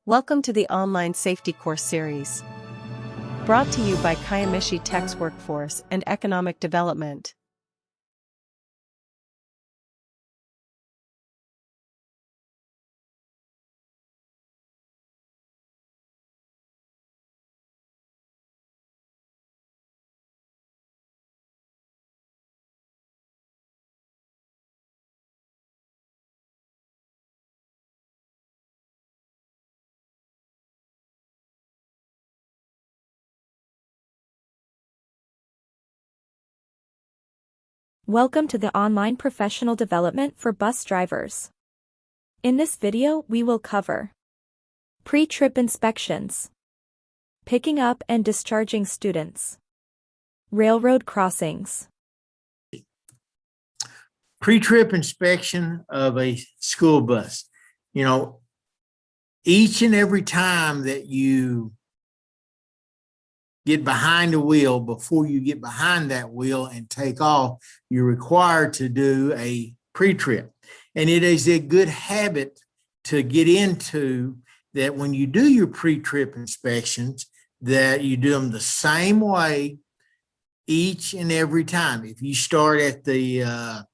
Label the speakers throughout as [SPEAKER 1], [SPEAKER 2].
[SPEAKER 1] Welcome to the online safety course series. Brought to you by Kayamishi Tech's Workforce and Economic Development.
[SPEAKER 2] Welcome to the online professional development for bus drivers. In this video, we will cover pre-trip inspections, picking up and discharging students, railroad crossings.
[SPEAKER 3] Pre-trip inspection of a school bus. You know, each and every time that you get behind the wheel, before you get behind that wheel and take off, you're required to do a pre-trip. And it is a good habit to get into that when you do your pre-trip inspections, that you do them the same way each and every time. If you start at the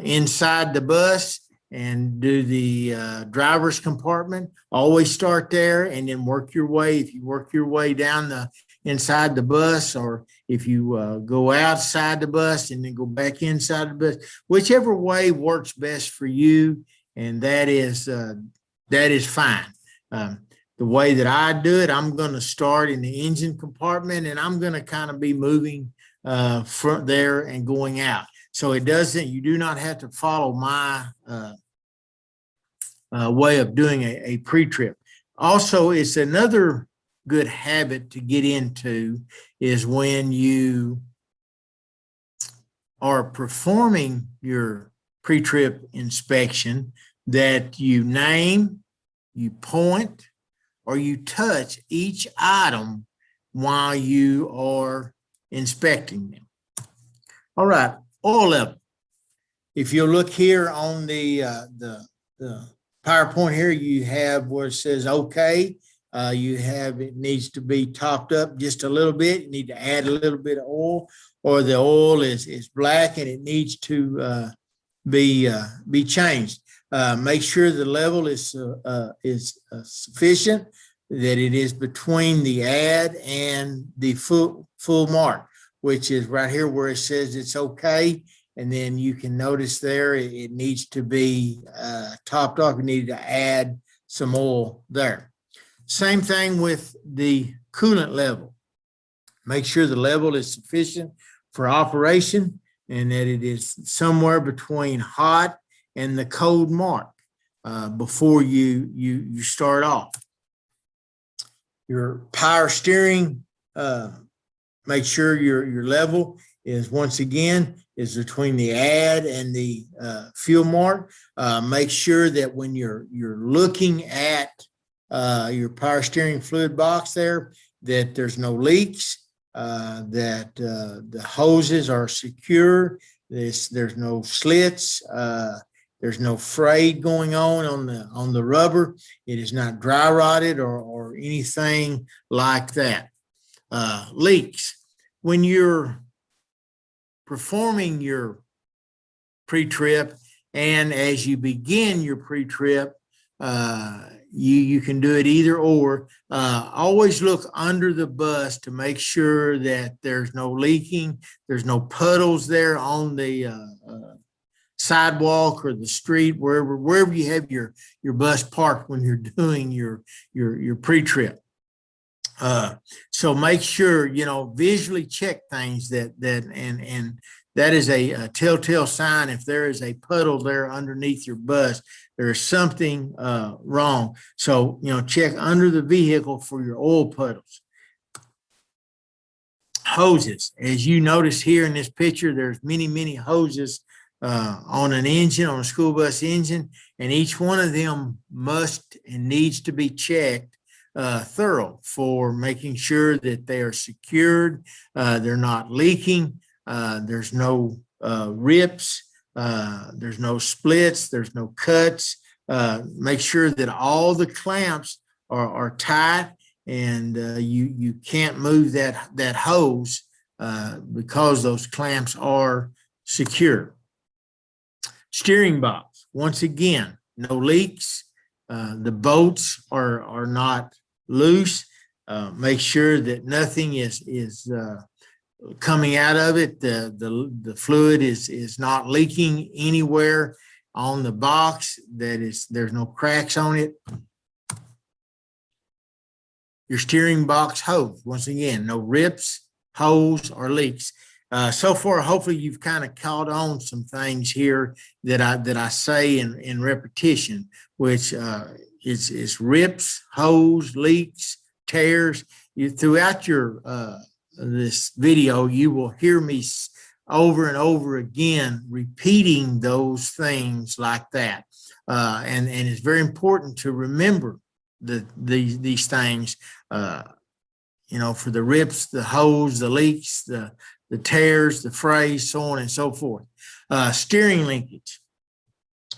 [SPEAKER 3] inside the bus and do the driver's compartment, always start there and then work your way. If you work your way down the inside the bus, or if you go outside the bus and then go back inside the bus, whichever way works best for you, and that is fine. The way that I do it, I'm going to start in the engine compartment, and I'm going to kind of be moving from there and going out. So you do not have to follow my way of doing a pre-trip. Also, it's another good habit to get into is when you are performing your pre-trip inspection that you name, you point, or you touch each item while you are inspecting them. All right, oil level. If you look here on the PowerPoint here, you have where it says okay. It needs to be topped up just a little bit. You need to add a little bit of oil, or the oil is black and it needs to be changed. Make sure the level is sufficient, that it is between the add and the full mark, which is right here where it says it's okay. And then you can notice there it needs to be topped off. You need to add some oil there. Same thing with the coolant level. Make sure the level is sufficient for operation and that it is somewhere between hot and the cold mark before you start off. Your power steering, make sure your level is once again is between the add and the fuel mark. Make sure that when you're looking at your power steering fluid box there, that there's no leaks, that the hoses are secure, there's no slits, there's no frayed going on the rubber. It is not dry rotted or anything like that. Leaks. When you're performing your pre-trip and as you begin your pre-trip, you can do it either or. Always look under the bus to make sure that there's no leaking, there's no puddles there on the sidewalk or the street, wherever you have your bus parked when you're doing your pre-trip. So make sure, visually check things and that is a telltale sign. If there is a puddle there underneath your bus, there is something wrong. So, check under the vehicle for your oil puddles. Hoses. As you notice here in this picture, there's many hoses on an engine, on a school bus engine, and each one of them must and needs to be checked thorough for making sure that they are secured, they're not leaking, there's no rips, there's no splits, there's no cuts. Make sure that all the clamps are tight, and you can't move that hose because those clamps are secure. Steering box, once again, no leaks. The bolts are not loose. Make sure that nothing is coming out of it. The fluid is not leaking anywhere on the box. There's no cracks on it. Your steering box hose, once again, no rips, holes, or leaks. So far, hopefully you've kind of caught on some things here that I say in repetition, which is rips, holes, leaks, tears. Throughout your this video, you will hear me over and over again repeating those things like that, and it's very important to remember these things. For the rips, the holes, the leaks, the tears, the frays, so on and so forth. Steering linkage.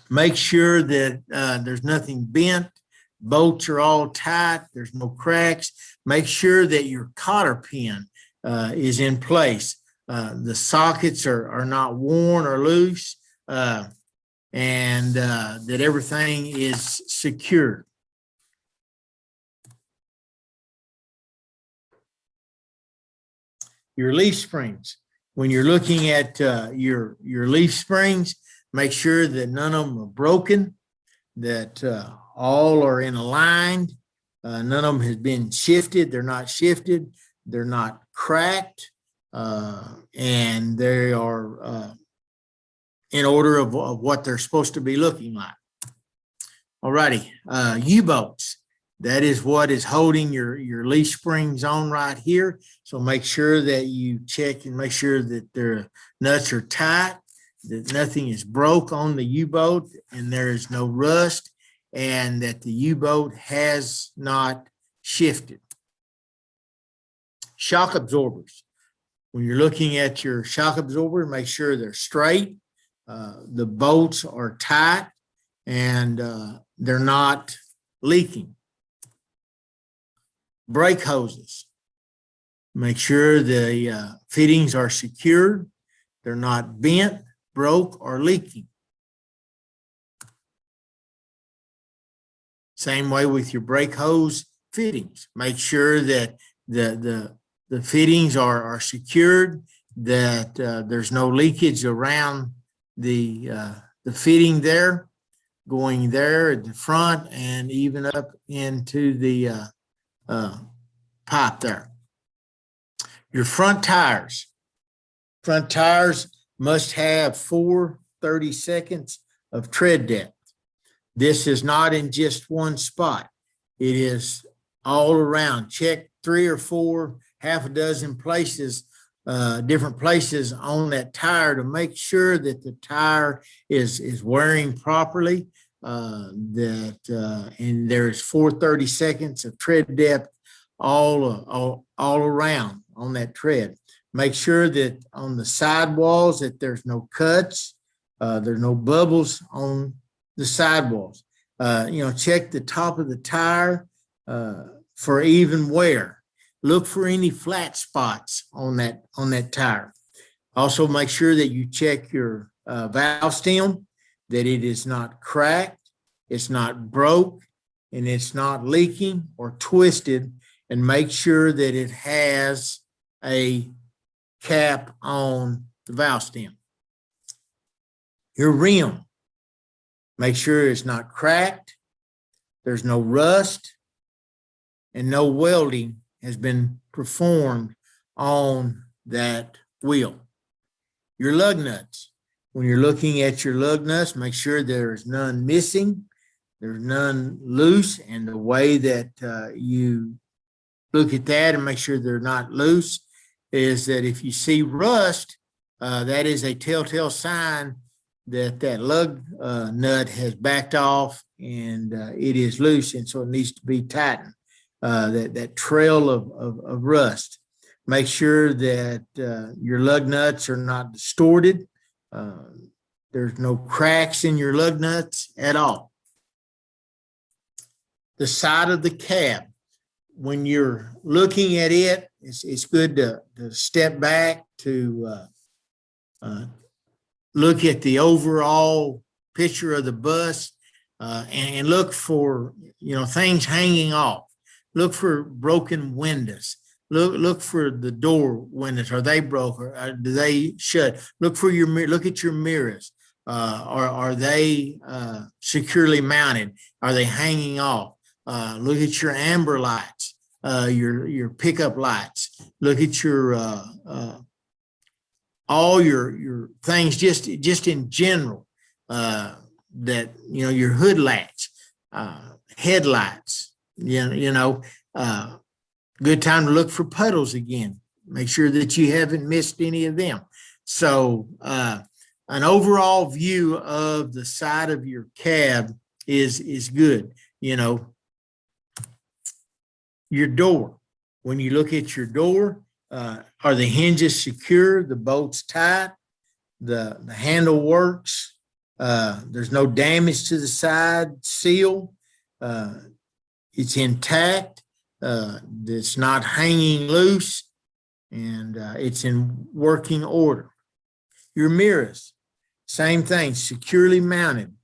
[SPEAKER 3] Make sure that there's nothing bent. Bolts are all tight. There's no cracks. Make sure that your cotter pin is in place. The sockets are not worn or loose, and that everything is secured. Your leaf springs. When you're looking at your leaf springs, make sure that none of them are broken, that all are in aligned. None of them has been shifted. They're not shifted. They're not cracked, and they are in order of what they're supposed to be looking like. All righty, U-bolts. That is what is holding your leaf springs on right here. So make sure that you check and make sure that their nuts are tight, that nothing is broke on the U-bolt, and there is no rust, and that the U-bolt has not shifted. Shock absorbers. When you're looking at your shock absorber, make sure they're straight, the bolts are tight, and they're not leaking. Brake hoses. Make sure the fittings are secured. They're not bent, broke, or leaking. Same way with your brake hose fittings. Make sure that the fittings are secured, that there's no leakage around the fitting there, going there at the front and even up into the pipe there. Your front tires. Front tires must have 4 30-seconds of tread depth. This is not in just one spot. It is all around. Check 3 or 4, half a dozen places, different places on that tire to make sure that the tire is wearing properly, and there's 4 30-seconds of tread depth all around on that tread. Make sure that on the sidewalls that there's no cuts, there's no bubbles on the sidewalls. Check the top of the tire for even wear. Look for any flat spots on that tire. Also, make sure that you check your valve stem, that it is not cracked, it's not broke, and it's not leaking or twisted, and make sure that it has a cap on the valve stem. Your rim, make sure it's not cracked, there's no rust, and no welding has been performed on that wheel. Your lug nuts. When you're looking at your lug nuts, make sure there's none missing, there's none loose, and the way that you look at that and make sure they're not loose is that if you see rust, that is a telltale sign that lug nut has backed off and it is loose, and so it needs to be tightened. That trail of rust. Make sure that your lug nuts are not distorted. There's no cracks in your lug nuts at all. the side of the cab. When you're looking at it, it's good to step back to look at the overall picture of the bus and look for, things hanging off. Look for broken windows. Look for the door windows. Are they broke or do they shut? Look for your look at your mirrors. Are they securely mounted? Are they hanging off? Look at your amber lights, your pickup lights. Look at your all your things just in general. That your hood latch, headlights. Good time to look for puddles again. Make sure that you haven't missed any of them. So an overall view of the side of your cab is good. Your door. When you look at your door, are the hinges secure? The bolts tight? The handle works? There's no damage to the side seal. It's intact. It's not hanging loose, and it's in working order. Your mirrors, same thing, securely mounted.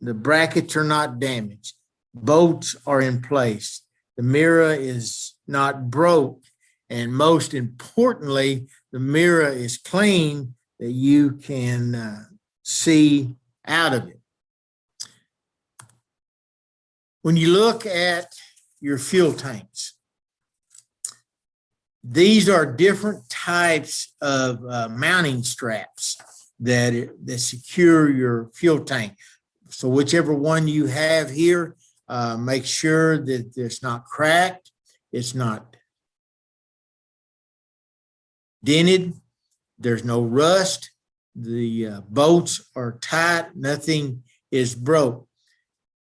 [SPEAKER 3] The brackets are not damaged. Bolts are in place. The mirror is not broke. And most importantly, the mirror is clean that you can see out of it. When you look at your fuel tanks, these are different types of mounting straps that secure your fuel tank. So whichever one you have here, make sure that it's not cracked, it's not dented, there's no rust, the bolts are tight, nothing is broke.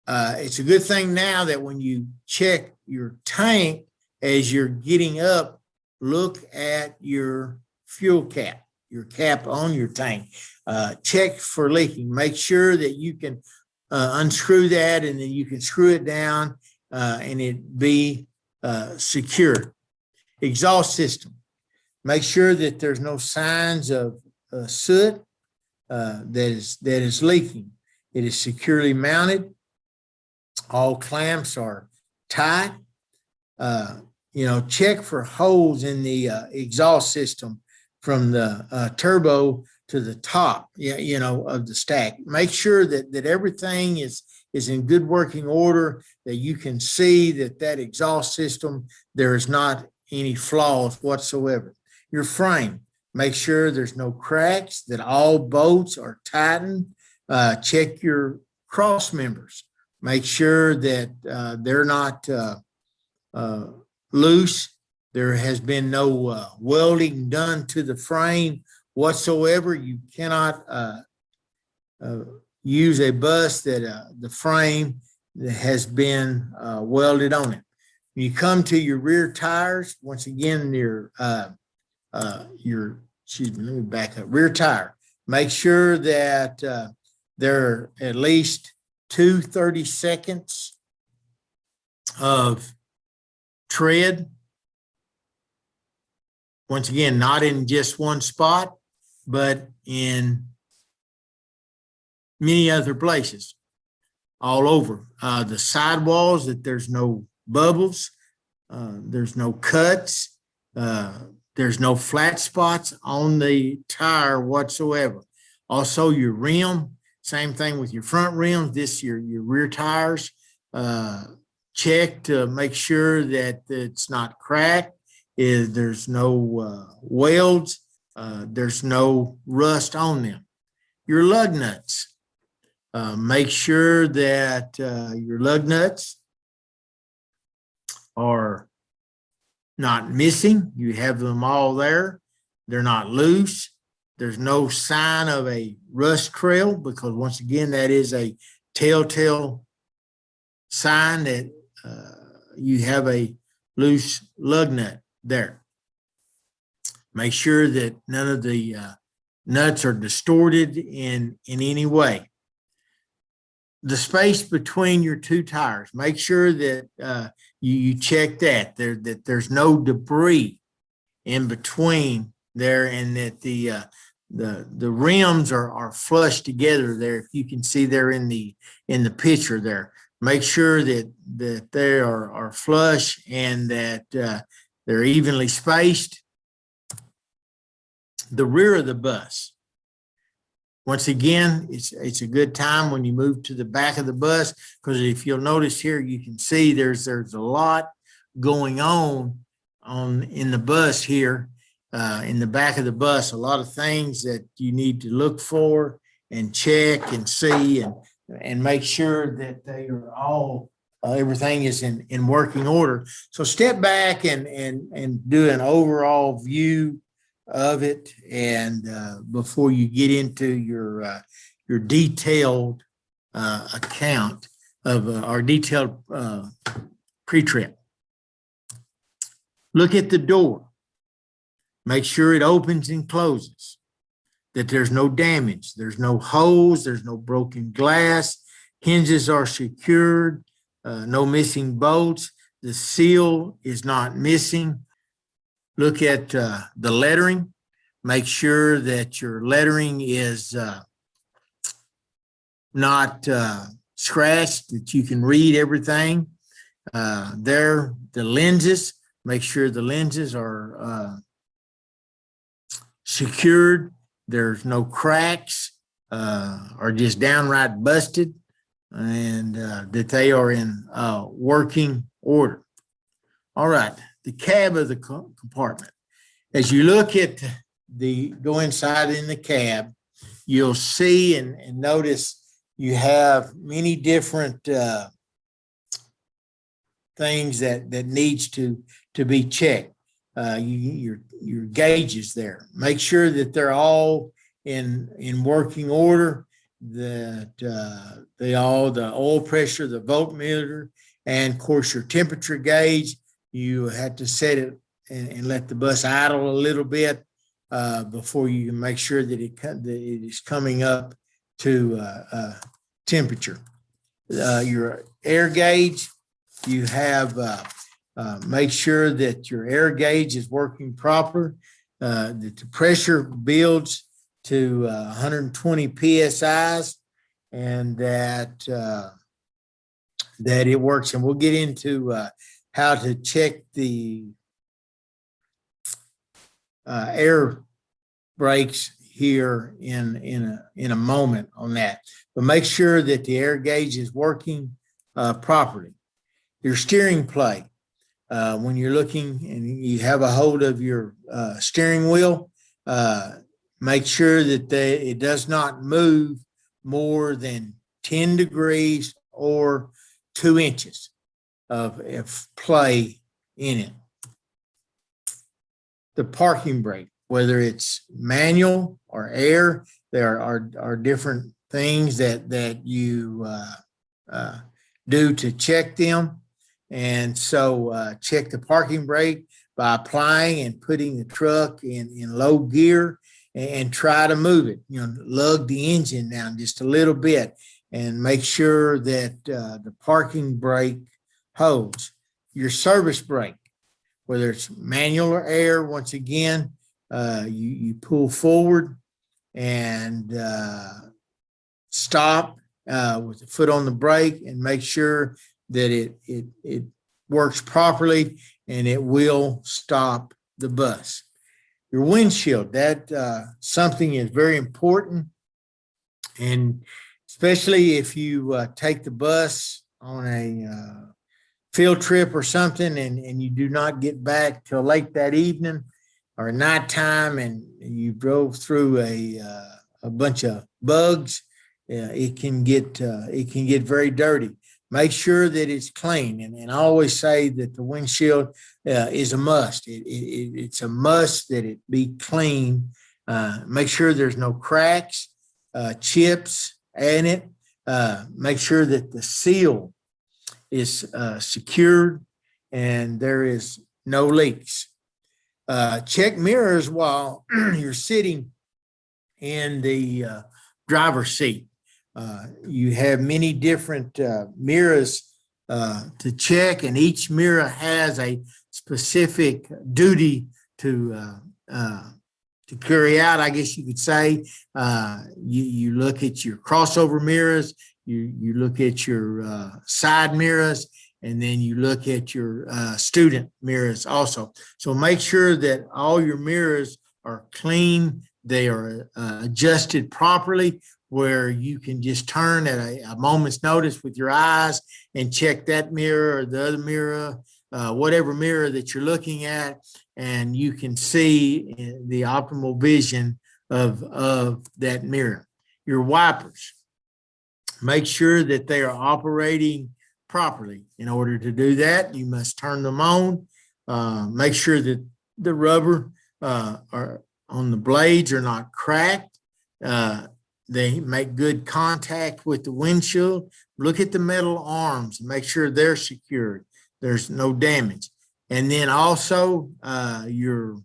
[SPEAKER 3] It's a good thing now that when you check your tank as you're getting up, look at your fuel cap, your cap on your tank. Check for leaking. Make sure that you can unscrew that and then you can screw it down and it be secure. Exhaust system. Make sure that there's no signs of soot that is leaking. It is securely mounted. All clamps are tight. Check for holes in the exhaust system from the turbo to the top, of the stack. Make sure that everything is in good working order, that you can see that exhaust system, there is not any flaws whatsoever. Your frame, make sure there's no cracks, that all bolts are tightened. Check your cross members. Make sure that they're not loose. There has been no welding done to the frame whatsoever. You cannot use a bus that the frame that has been welded on it. When you come to your rear tires, once again, let me back up, rear tire. Make sure that they're at least 2/32 of tread. Once again, not in just one spot, but in many other places all over. The sidewalls, that there's no bubbles, there's no cuts, there's no flat spots on the tire whatsoever. Also, your rim, same thing with your front rims. Your rear tires, check to make sure that it's not cracked. There's no welds. There's no rust on them. Your lug nuts, make sure that your lug nuts are not missing. You have them all there. They're not loose. There's no sign of a rust trail, because once again, that is a telltale sign that you have a loose lug nut there. Make sure that none of the nuts are distorted in any way. the space between your two tires. Make sure that you check that there's no debris in between there, and that the rims are flush together there. If you can see there in the picture there, make sure that they are flush and that they're evenly spaced. The rear of the bus. Once again, it's a good time when you move to the back of the bus, because if you'll notice here, you can see there's a lot going on in the bus here, in the back of the bus. A lot of things that you need to look for and check and see and make sure that they are all everything is in working order. So step back and do an overall view of it, and before you get into your detailed account of our detailed pre-trip. Look at the door. Make sure it opens and closes, that there's no damage, there's no holes, there's no broken glass, hinges are secured, no missing bolts, the seal is not missing. Look at the lettering. Make sure that your lettering is not scratched, that you can read everything. There, the lenses, make sure the lenses are secured. There's no cracks or just downright busted, and that they are in working order. All right. The cab of the compartment. As you look at go inside in the cab, you'll see and notice you have many different things that needs to be checked. Your gauges there. Make sure that they're all in working order. That the oil pressure, the voltmeter, and of course your temperature gauge. You have to set it and let the bus idle a little bit before you can make sure that it is coming up to temperature. Your air gauge, you have make sure that your air gauge is working proper, that the pressure builds to 120 psi, and that it works. And we'll get into how to check the air brakes here in a moment on that. But make sure that the air gauge is working properly. Your steering plate, when you're looking and you have a hold of your steering wheel, make sure that it does not move more than 10 degrees or 2 inches of play in it. The parking brake, whether it's manual or air, there are different things that you do to check them. And so check the parking brake by applying and putting the truck in low gear and try to move it. Lug the engine down just a little bit and make sure that the parking brake holds. Your service brake, whether it's manual or air, once again, you pull forward and stop with the foot on the brake and make sure that it works properly and it will stop the bus. Your windshield, that something is very important, and especially if you take the bus on a field trip or something and you do not get back till late that evening or nighttime and you drove through a bunch of bugs, it can get very dirty. Make sure that it's clean, and I always say that the windshield is a must. It's a must that it be clean. Make sure there's no cracks, chips in it. Make sure that the seal is secured and there is no leaks. Check mirrors while you're sitting in the driver's seat. You have many different mirrors to check, and each mirror has a specific duty to carry out, I guess you could say. You look at your crossover mirrors, you look at your side mirrors, and then you look at your student mirrors also. So make sure that all your mirrors are clean, they are adjusted properly, where you can just turn at a moment's notice with your eyes and check that mirror or the other mirror, whatever mirror that you're looking at, and you can see the optimal vision of that mirror. Your wipers, make sure that they are operating properly. In order to do that, you must turn them on. Make sure that the rubber are on the blades are not cracked. They make good contact with the windshield. Look at the metal arms and make sure they're secured. There's no damage. And then also your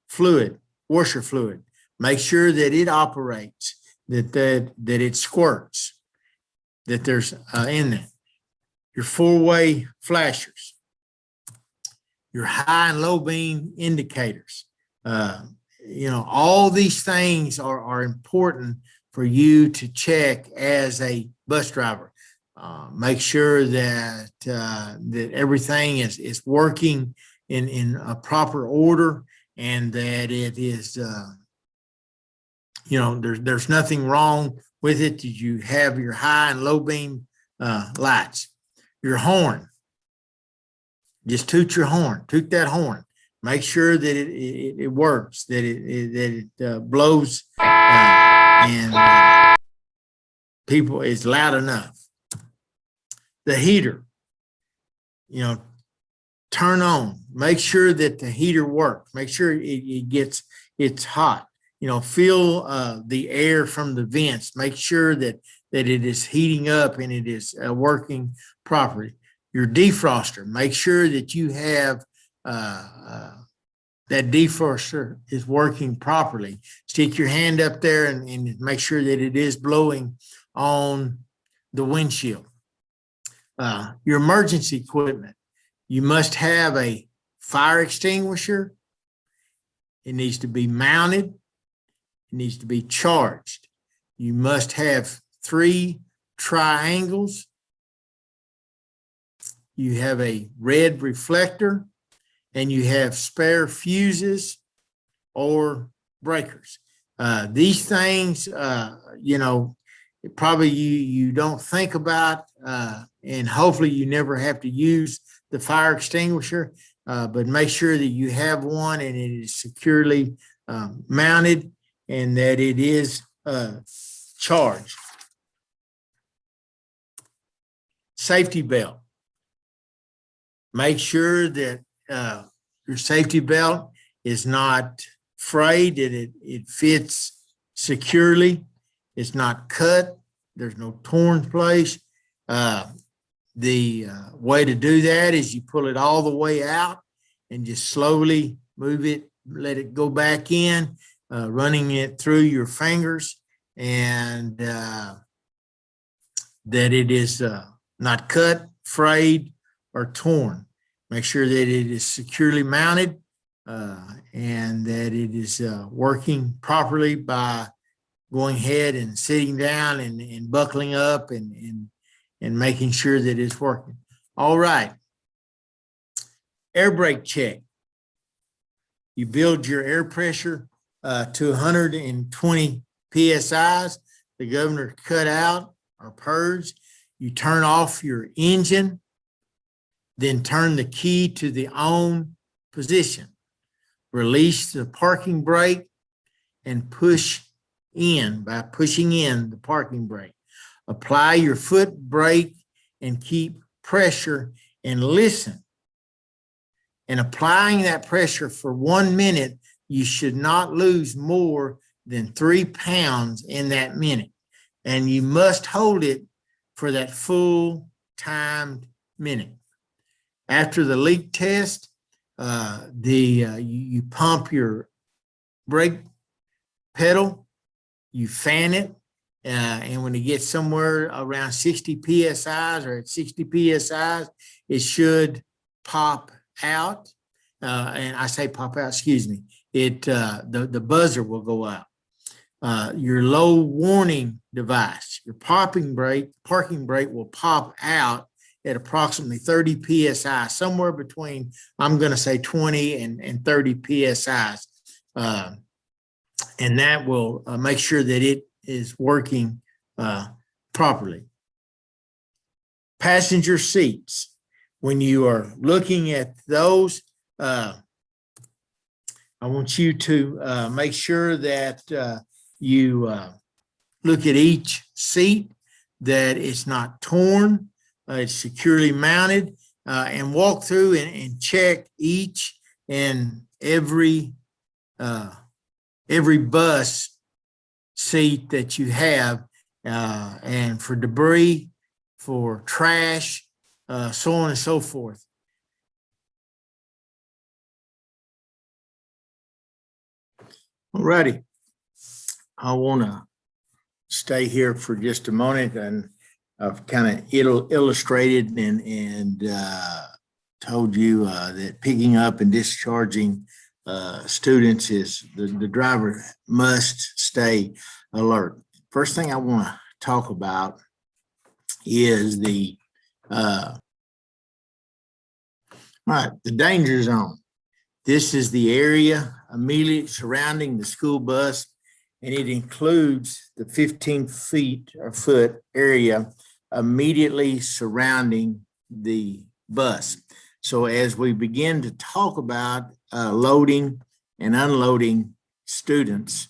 [SPEAKER 3] fluid, washer fluid, make sure that it operates, that it squirts, that there's in there. Your four-way flashers, your high and low beam indicators. All these things are important for you to check as a bus driver. Make sure that that everything is working in a proper order, and that it is there's nothing wrong with it. You have your high and low beam lights. Your horn, just toot your horn, toot that horn. Make sure that it works, that it blows and people is loud enough. The heater, turn on. Make sure that the heater works. Make sure it's hot. Feel the air from the vents. Make sure that it is heating up and it is working properly. Your defroster, make sure that you have that defroster is working properly. Stick your hand up there and make sure that it is blowing on the windshield. Your emergency equipment, you must have a fire extinguisher. It needs to be mounted. It needs to be charged. You must have 3 triangles. You have a red reflector, and you have spare fuses or breakers. These things, probably you don't think about, and hopefully you never have to use the fire extinguisher, but make sure that you have one and it is securely mounted and that it is charged. Safety belt. Make sure that your safety belt is not frayed, that it fits securely. It's not cut. There's no torn place. The way to do that is you pull it all the way out and just slowly move it, let it go back in, running it through your fingers, and that it is not cut, frayed, or torn. Make sure that it is securely mounted and that it is working properly by going ahead and sitting down and buckling up and making sure that it's working. All right. Air brake check. You build your air pressure to 120 PSIs. The governor cut out or purge. You turn off your engine, then turn the key to the on position. Release the parking brake and push in by pushing in the parking brake. Apply your foot brake and keep pressure and listen. And applying that pressure for 1 minute, you should not lose more than 3 pounds in that minute. And you must hold it for that full timed minute. After the leak test, you pump your brake pedal, you fan it, And when it gets somewhere around 60 PSIs or at 60 PSIs, it should pop out. And I say pop out, excuse me. The buzzer will go out. Your low warning device, your parking brake will pop out at approximately 30 PSI, somewhere between, I'm going to say 20 and 30 PSIs. And that will make sure that it is working properly. Passenger seats. When you are looking at those, I want you to make sure that you look at each seat, that it's not torn, it's securely mounted, and walk through and check each and every bus seat that you have, and for debris, for trash, so on and so forth. Alrighty, I want to stay here for just a moment, and I've kind of illustrated and told you that picking up and discharging students is the driver must stay alert. First thing I want to talk about is the danger zone. This is the area immediately surrounding the school bus, and it includes the 15 feet or foot area immediately surrounding the bus. So as we begin to talk about loading and unloading students,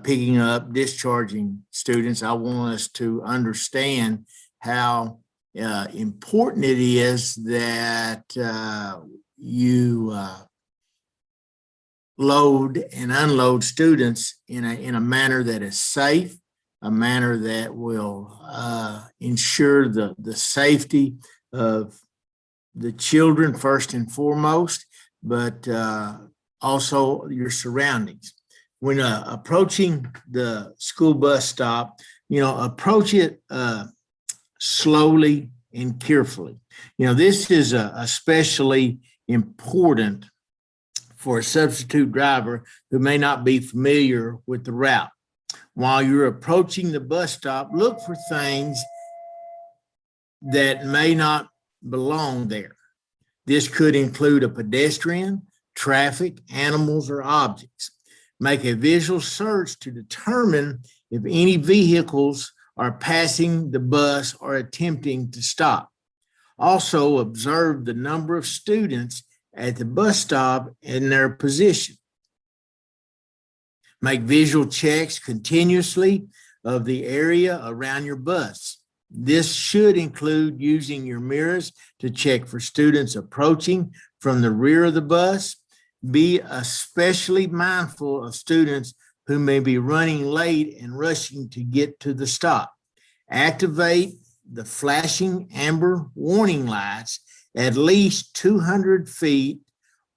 [SPEAKER 3] picking up, discharging students, I want us to understand how important it is that you load and unload students in a manner that is safe, a manner that will ensure the safety of the children first and foremost, but also your surroundings. When approaching the school bus stop, approach it slowly and carefully. This is especially important for a substitute driver who may not be familiar with the route. While you're approaching the bus stop, look for things that may not belong there. This could include a pedestrian, traffic, animals, or objects. Make a visual search to determine if any vehicles are passing the bus or attempting to stop. Also, observe the number of students at the bus stop and their position. Make visual checks continuously of the area around your bus. This should include using your mirrors to check for students approaching from the rear of the bus. Be especially mindful of students who may be running late and rushing to get to the stop. Activate the flashing amber warning lights at least 200 feet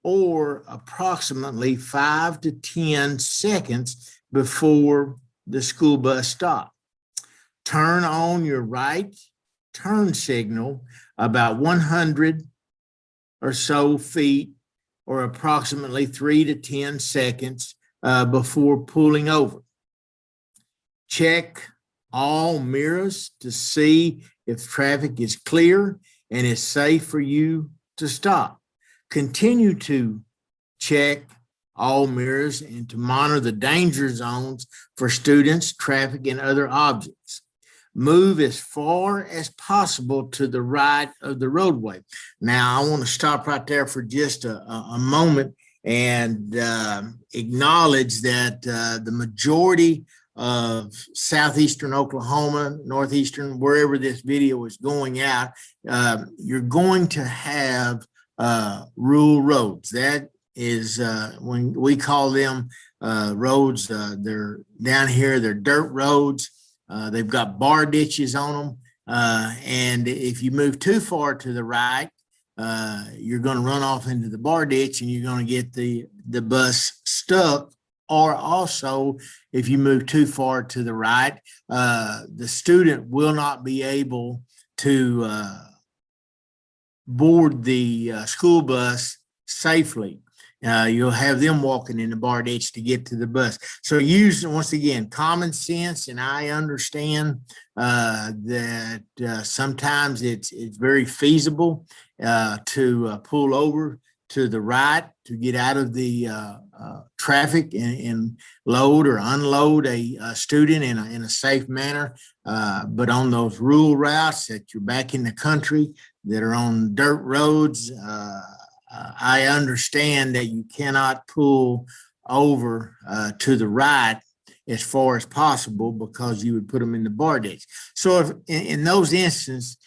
[SPEAKER 3] or approximately 5 to 10 seconds before the school bus stop. Turn on your right turn signal about 100 or so feet or approximately 3 to 10 seconds before pulling over. Check all mirrors to see if traffic is clear and is safe for you to stop. Continue to check all mirrors and to monitor the danger zones for students, traffic, and other objects. Move as far as possible to the right of the roadway. Now, I want to stop right there for just a moment and acknowledge that the majority of southeastern Oklahoma, northeastern, wherever this video is going out, you're going to have rural roads. That is when we call them roads. They're down here, they're dirt roads. They've got bar ditches on them. And if you move too far to the right, you're going to run off into the bar ditch and you're going to get the bus stuck or also if you move too far to the right, the student will not be able to board the school bus safely. You'll have them walking in the bar ditch to get to the bus. So use, once again, common sense, and I understand that sometimes it's very feasible to pull over to the right to get out of the traffic and load or unload a student in a safe manner. But on those rural routes that you're back in the country that are on dirt roads, I understand that you cannot pull over to the right as far as possible because you would put them in the bar ditch. So if in those instances,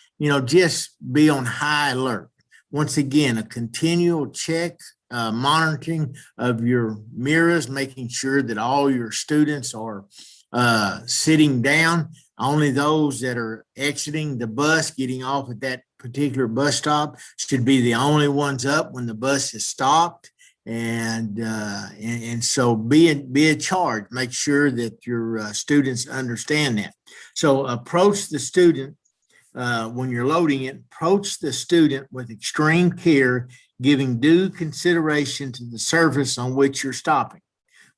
[SPEAKER 3] just be on high alert. Once again, a continual check, monitoring of your mirrors, making sure that all your students are sitting down. Only those that are exiting the bus, getting off at that particular bus stop, should be the only ones up when the bus is stopped. And so be a charge. Make sure that your students understand that. So approach the student when you're loading it. Approach the student with extreme care, giving due consideration to the surface on which you're stopping.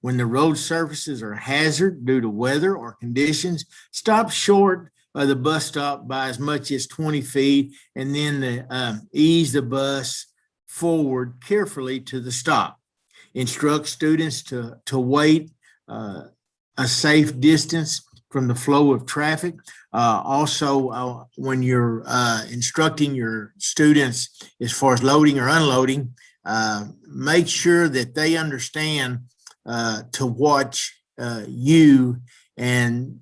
[SPEAKER 3] When the road surfaces are hazard due to weather or conditions, stop short of the bus stop by as much as 20 feet and then ease the bus forward carefully to the stop. Instruct students to wait a safe distance from the flow of traffic. Also, when you're instructing your students as far as loading or unloading, make sure that they understand to watch you and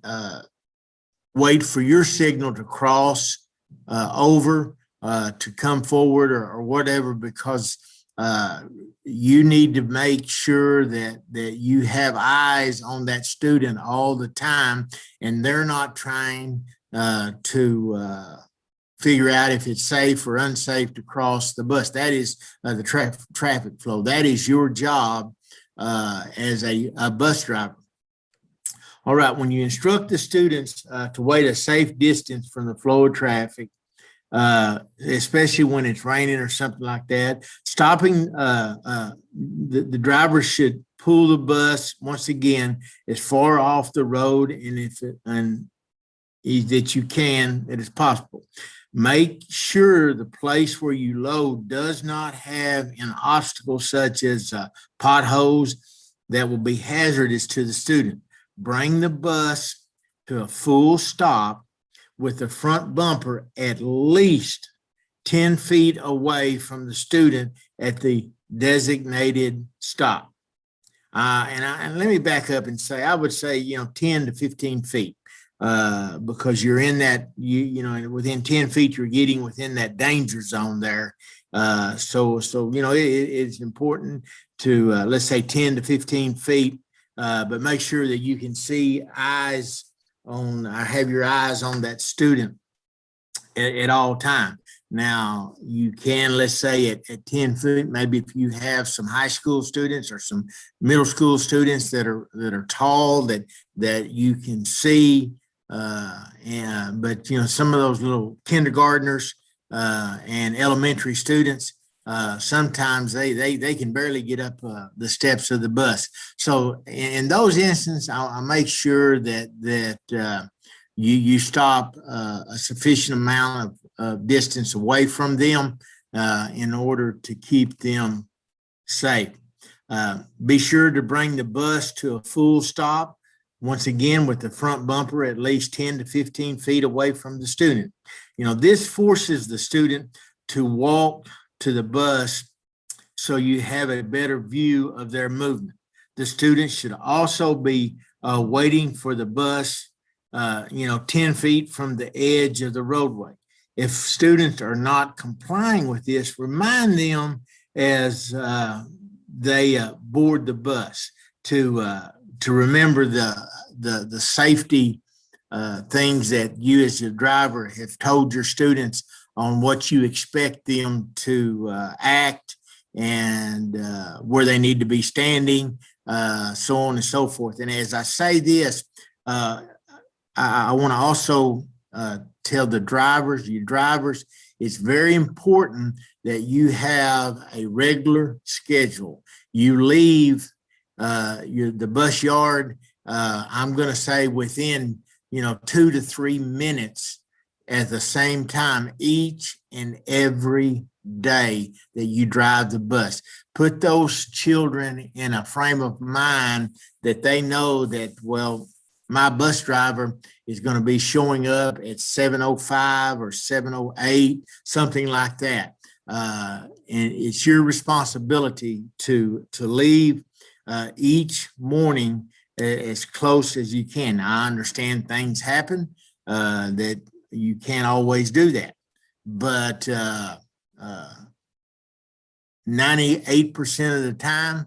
[SPEAKER 3] wait for your signal to cross over, to come forward or whatever, because you need to make sure that you have eyes on that student all the time, and they're not trying to figure out if it's safe or unsafe to cross the bus. That is the traffic flow. That is your job as a bus driver. All right, when you instruct the students to wait a safe distance from the flow of traffic, especially when it's raining or something like that, stopping, the driver should pull the bus once again as far off the road that you can, that is possible. Make sure the place where you load does not have an obstacle such as potholes that will be hazardous to the student. Bring the bus to a full stop with the front bumper at least 10 feet away from the student at the designated stop. And let me back up and say, I would say, 10 to 15 feet. Because you're in that, within 10 feet, you're getting within that danger zone there. So it's important to, let's say 10 to 15 feet, but make sure that you can see have your eyes on that student at all times. Now, you can, let's say at 10 feet, maybe if you have some high school students or some middle school students that are tall, that you can see. But some of those little kindergartners and elementary students, sometimes they can barely get up the steps of the bus. So in those instances, I'll make sure that you stop a sufficient amount of distance away from them in order to keep them safe. Be sure to bring the bus to a full stop. Once again, with the front bumper at least 10 to 15 feet away from the student. This forces the student to walk to the bus so you have a better view of their movement. The student should also be waiting for the bus, 10 feet from the edge of the roadway. If students are not complying with this, remind them as they board the bus to remember the safety things that you as a driver have told your students on what you expect them to act and where they need to be standing so on and so forth. And as I say this, I want to also tell the drivers, it's very important that you have a regular schedule. You leave the bus yard, I'm going to say within 2 to 3 minutes at the same time each and every day that you drive the bus. Put those children in a frame of mind that they know that, well, my bus driver is going to be showing up at 7:05 or 7:08, something like that. And it's your responsibility to leave each morning as close as you can. Now, I understand things happen that you can't always do that, but 98% of the time,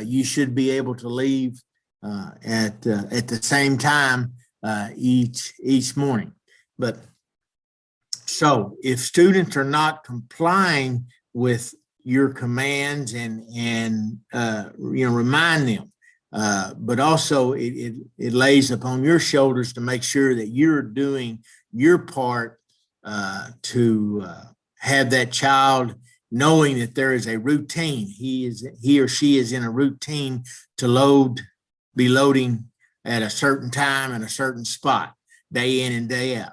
[SPEAKER 3] you should be able to leave at the same time each morning. But so if students are not complying with your commands and remind them, but also it lays upon your shoulders to make sure that you're doing your part to have that child knowing that there is a routine. He or she is in a routine to be loading at a certain time at a certain spot, day in and day out.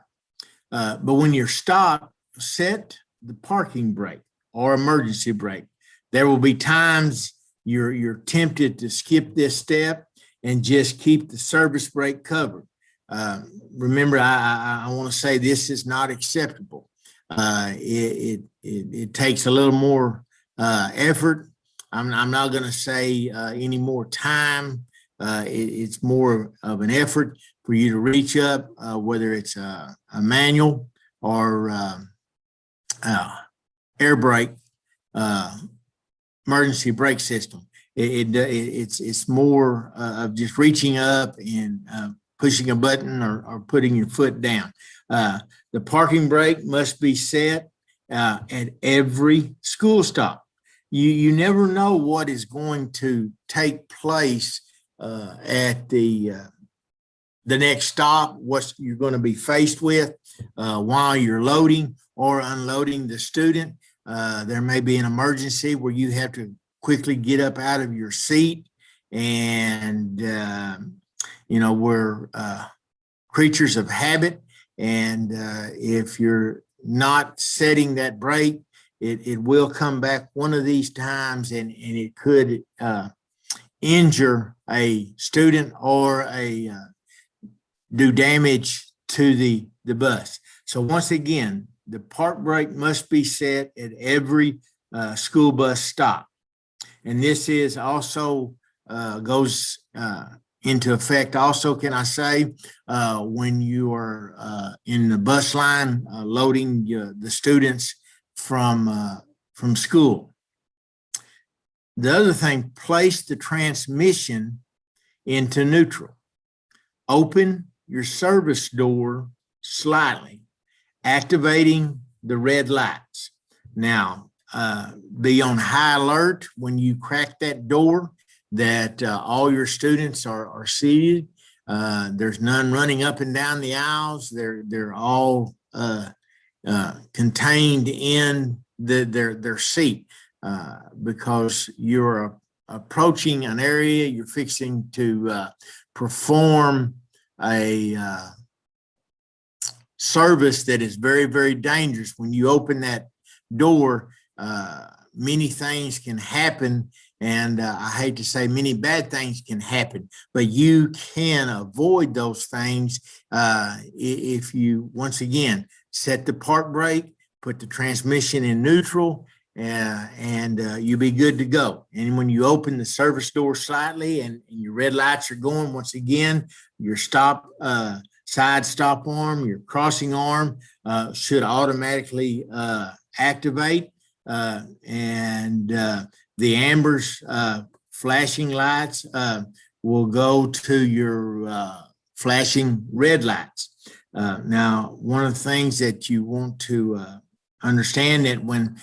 [SPEAKER 3] But when you're stopped, set the parking brake or emergency brake. There will be times you're tempted to skip this step and just keep the service brake covered. Remember, I want to say this is not acceptable. It takes a little more effort. I'm not going to say any more time. It's more of an effort for you to reach up, whether it's a manual or air brake emergency brake system. It's more of just reaching up and pushing a button or putting your foot down. The parking brake must be set at every school stop. You never know what is going to take place at the next stop, what you're going to be faced with while you're loading or unloading the student. There may be an emergency where you have to quickly get up out of your seat, and we're creatures of habit, and if you're not setting that brake, it will come back one of these times, and it could injure a student or do damage to the bus. So once again, the park brake must be set at every school bus stop. And this is also goes into effect also, can I say, when you are in the bus line loading the students from school. The other thing, place the transmission into neutral. Open your service door slightly, activating the red lights. Now, be on high alert when you crack that door that all your students are seated. There's none running up and down the aisles. They're all contained in their seat because you're approaching an area, you're fixing to perform a service that is very, very dangerous. When you open that door, many things can happen, and I hate to say many bad things can happen, but you can avoid those things if you, once again, set the park brake, put the transmission in neutral, and you'll be good to go. And when you open the service door slightly and your red lights are going, once again, your side stop arm, your crossing arm should automatically activate, and the ambers flashing lights will go to your flashing red lights. Now, one of the things that you want to understand that when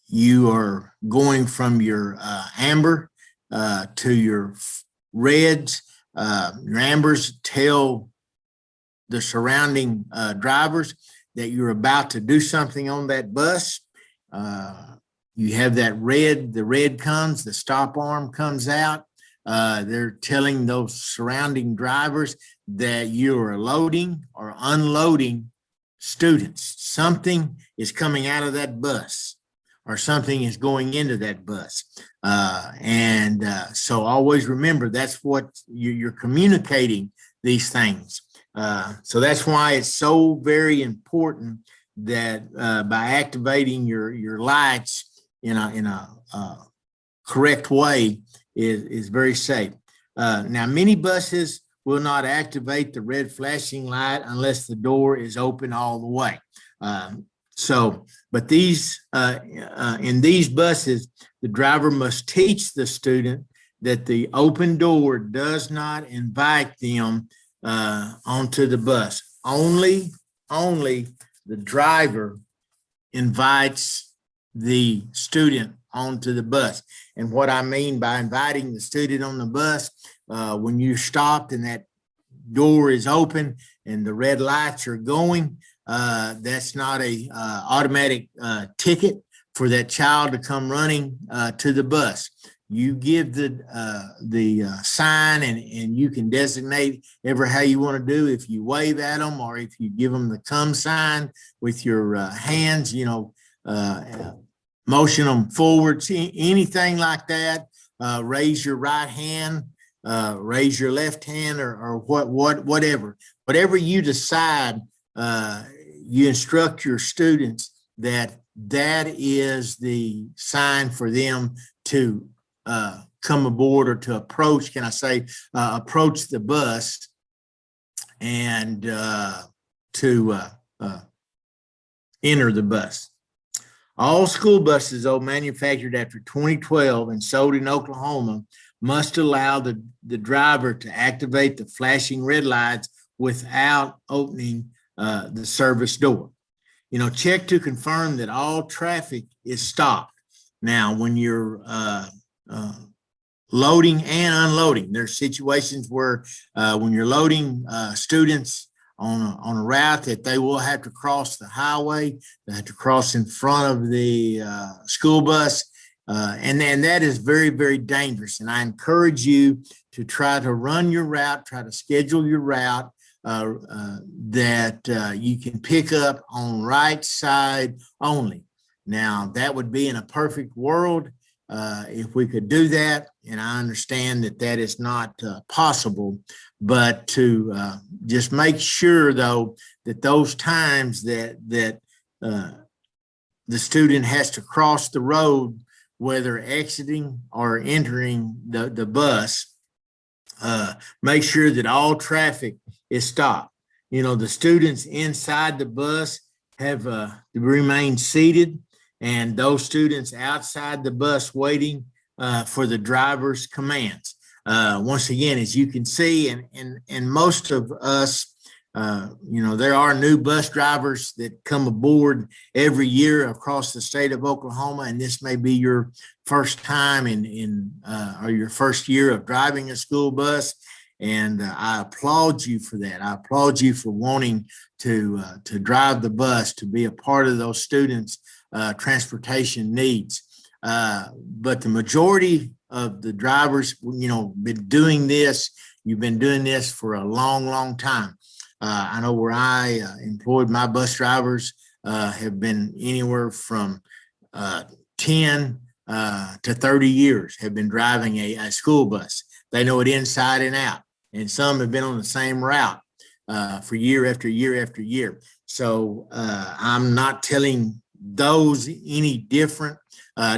[SPEAKER 3] you are going from your amber to your reds. Your ambers tell the surrounding drivers that you're about to do something on that bus. You have that red, the red comes, the stop arm comes out. They're telling those surrounding drivers that you are loading or unloading students. Something is coming out of that bus or something is going into that bus. So always remember, that's what you're communicating these things. So that's why it's so very important that by activating your lights in a correct way is very safe. Now, many buses will not activate the red flashing light unless the door is open all the way. But in these buses, the driver must teach the student that the open door does not invite them onto the bus. Only the driver invites the student onto the bus. And what I mean by inviting the student on the bus, when you stopped and that door is open and the red lights are going, that's not a automatic ticket for that child to come running to the bus. You give the sign and you can designate ever how you want to do. If you wave at them or if you give them the come sign with your hands, motion them forward, anything like that. Raise your right hand, raise your left hand, or whatever you decide. You instruct your students that is the sign for them to come aboard or to approach. Can I say approach the bus and to enter the bus. All school buses, though manufactured after 2012 and sold in Oklahoma, must allow the driver to activate the flashing red lights without opening the service door. Check to confirm that all traffic is stopped. Now, when you're loading and unloading, there's situations where when you're loading students on a route that they will have to cross the highway, they have to cross in front of the school bus, and that is very, very dangerous. And I encourage you to try to run your route, try to schedule your route that you can pick up on right side only. Now, that would be in a perfect world if we could do that, and I understand that is not possible, but to just make sure, though, that those times that the student has to cross the road, whether exiting or entering the bus, make sure that all traffic is stopped. The students inside the bus have to remain seated, and those students outside the bus waiting for the driver's commands. Once again, as you can see, and most of us, there are new bus drivers that come aboard every year across the state of Oklahoma, and this may be your first time or your first year of driving a school bus. And I applaud you for that. I applaud you for wanting to drive the bus, to be a part of those students' transportation needs. But the majority of the drivers, been doing this. You've been doing this for a long, long time. I know where I employed my bus drivers have been anywhere from 10 to 30 years have been driving a school bus. They know it inside and out. And some have been on the same route for year after year after year. So I'm not telling those any different,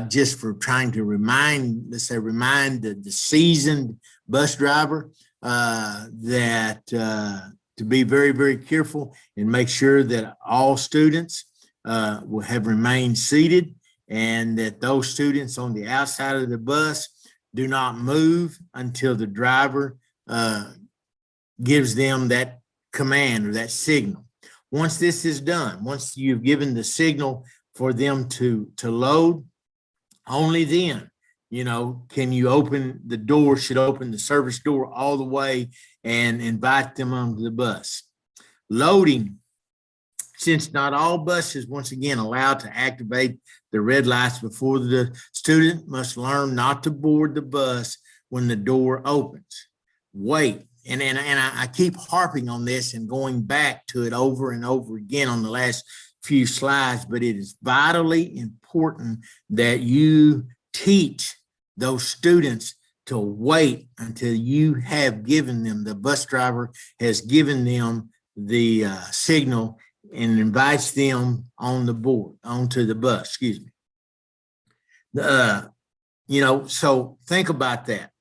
[SPEAKER 3] just for trying to remind the seasoned bus driver that to be very, very careful and make sure that all students will have remained seated, and that those students on the outside of the bus do not move until the driver gives them that command or that signal. Once this is done, once you've given the signal for them to load, only then, can you open the door, should open the service door all the way and invite them onto the bus. Loading, since not all buses, once again, allowed to activate the red lights before the student must learn not to board the bus when the door opens. Wait, and I keep harping on this and going back to it over and over again on the last few slides, but it is vitally important that you teach those students to wait until you have given them, the bus driver has given them the signal and invites them on the board, onto the bus, excuse me. So think about that.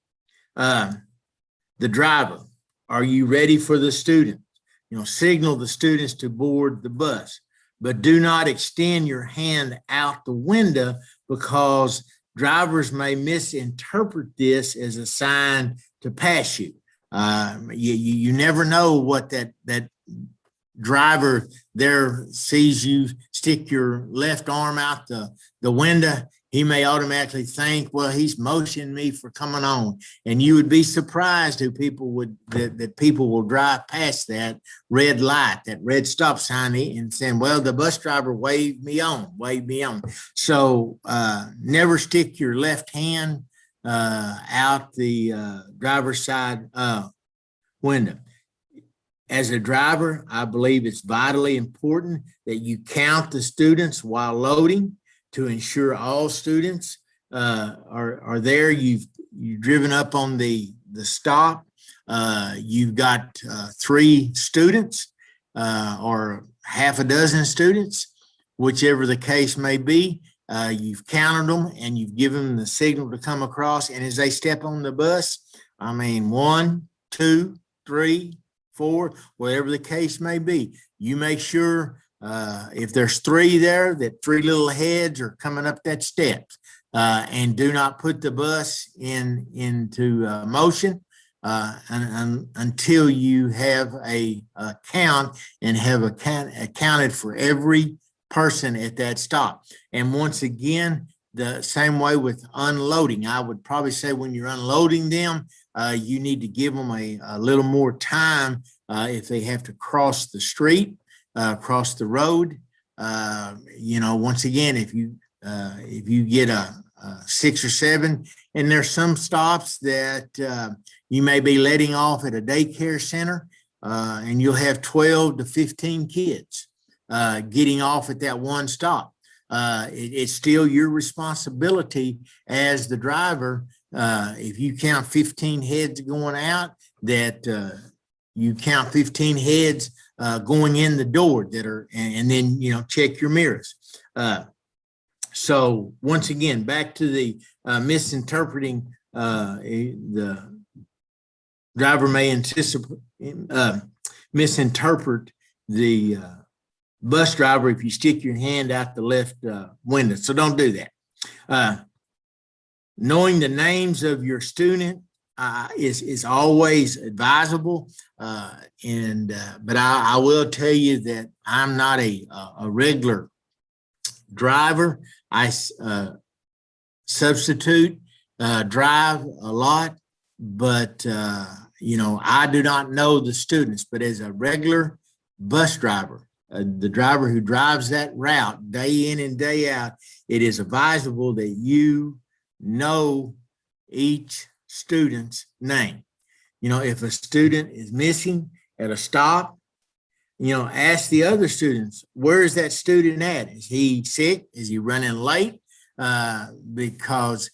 [SPEAKER 3] The driver, are you ready for the student? Signal the students to board the bus, but do not extend your hand out the window, because drivers may misinterpret this as a sign to pass you. You never know what that driver there sees you stick your left arm out the window. He may automatically think, well, he's motioning me for coming on. And you would be surprised who that people will drive past that red light, that red stop sign, and saying, well, the bus driver waved me on. So never stick your left hand out the driver's side window. As a driver, I believe it's vitally important that you count the students while loading to ensure all students are there. You've driven up on the stop. You've got 3 students or half a dozen students, whichever the case may be. You've counted them and you've given them the signal to come across. And as they step on the bus, 1, 2, 3, 4, whatever the case may be, you make sure if there's 3 there, that 3 little heads are coming up that steps, and do not put the bus into motion until you have a count and have accounted for every person at that stop. And once again, the same way with unloading, I would probably say when you're unloading them, you need to give them a little more time if they have to cross the street, across the road. Once again, if you get a 6 or 7, and there's some stops that you may be letting off at a daycare center, and you'll have 12 to 15 kids getting off at that one stop. It's still your responsibility as the driver. If you count 15 heads going out, that you count 15 heads going in the door that are, and then, check your mirrors. So once again, back to the misinterpreting, the driver may misinterpret the bus driver if you stick your hand out the left window. So don't do that. Knowing the names of your student is always advisable. But I will tell you that I'm not a regular driver. I substitute drive a lot, but I do not know the students. But as a regular bus driver, the driver who drives that route day in and day out, it is advisable that you know each student's name. If a student is missing at a stop, ask the other students, where is that student at? Is he sick? Is he running late? Because,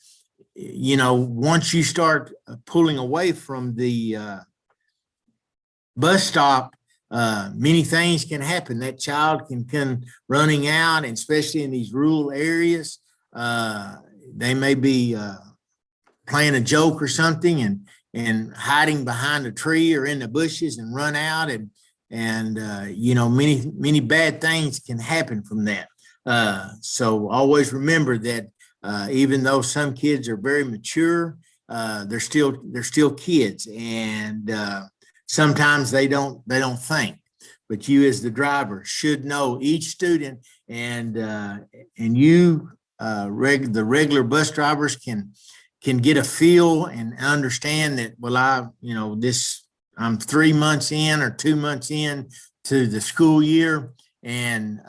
[SPEAKER 3] once you start pulling away from the bus stop, many things can happen. That child can come running out, and especially in these rural areas, they may be playing a joke or something and hiding behind a tree or in the bushes and run out, and many bad things can happen from that. So always remember that even though some kids are very mature, they're still kids, and sometimes they don't think. But you, as the driver, should know each student, and you, the regular bus drivers, can can get a feel and understand that, well, I'm 3 months in or 2 months in to the school year, and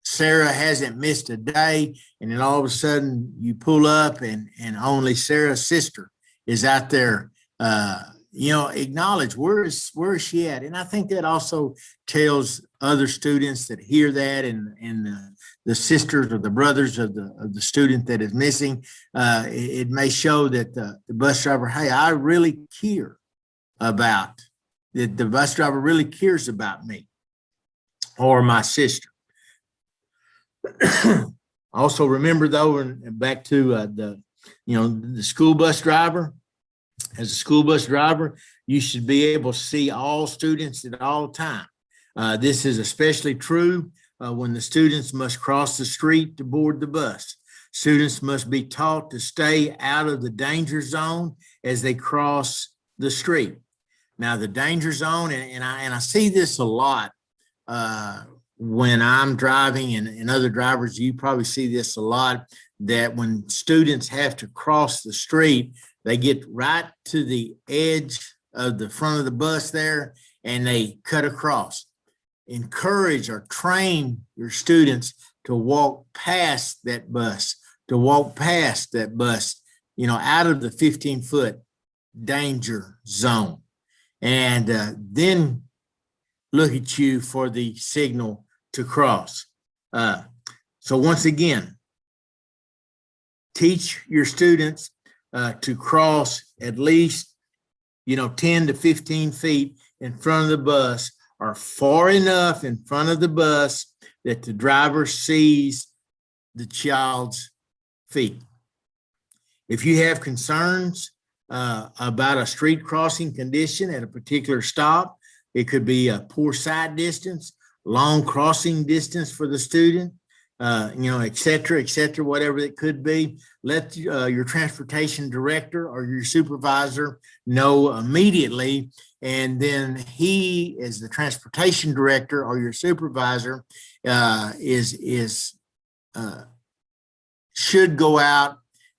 [SPEAKER 3] Sarah hasn't missed a day, and then all of a sudden you pull up and only Sarah's sister is out there. Acknowledge where is she at, and I think that also tells other students that hear that, and the sisters or the brothers of the student that is missing. It may show that the bus driver, hey, I really care about that. The bus driver really cares about me or my sister. Also remember though, and back to the school bus driver. As a school bus driver, you should be able to see all students at all time. This is especially true when the students must cross the street to board the bus. Students must be taught to stay out of the danger zone as they cross the street. Now, the danger zone, and I see this a lot when I'm driving, and other drivers, you probably see this a lot, that when students have to cross the street, they get right to the edge of the front of the bus there, and they cut across. Encourage or train your students to walk past that bus, out of the 15-foot danger zone. And then look at you for the signal to cross. So once again, teach your students to cross at least 10 to 15 feet in front of the bus, or far enough in front of the bus that the driver sees the child's feet. If you have concerns about a street crossing condition at a particular stop, it could be a poor sight distance, long crossing distance for the student, et cetera, whatever it could be. Let your transportation director or your supervisor know immediately. And then he, as the transportation director or your supervisor, should go out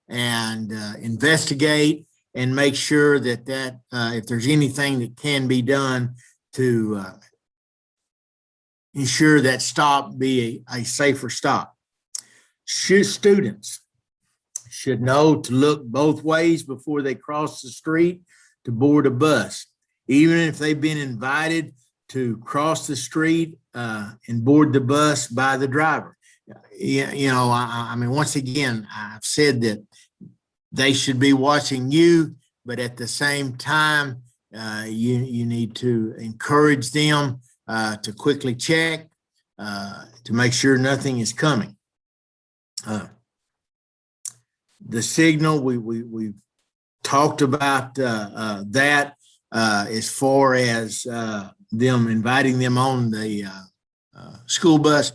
[SPEAKER 3] and investigate and make sure that if there's anything that can be done to ensure that stop be a safer stop. Students should know to look both ways before they cross the street to board a bus. Even if they've been invited to cross the street and board the bus by the driver. Once again, I've said that they should be watching you, but at the same time, you need to encourage them to quickly check to make sure nothing is coming. The signal, we've talked about that as far as them inviting them on the school bus,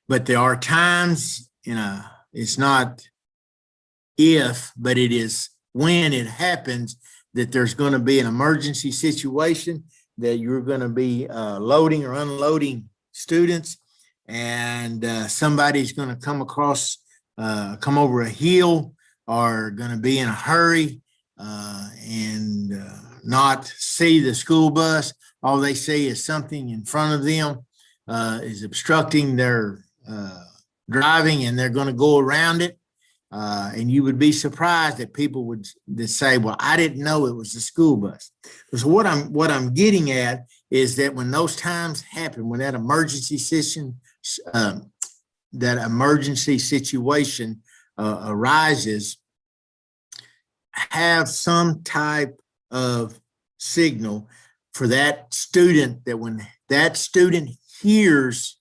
[SPEAKER 3] but there are times, it's not if, but it is when it happens that there's going to be an emergency situation that you're going to be loading or unloading students, and somebody's going to come over a hill, or going to be in a hurry and not see the school bus. All they see is something in front of them is obstructing their driving, and they're going to go around it. And you would be surprised that people would say, well, I didn't know it was the school bus. So what I'm getting at is that when those times happen, when that emergency situation arises, have some type of signal for that student, that when that student hears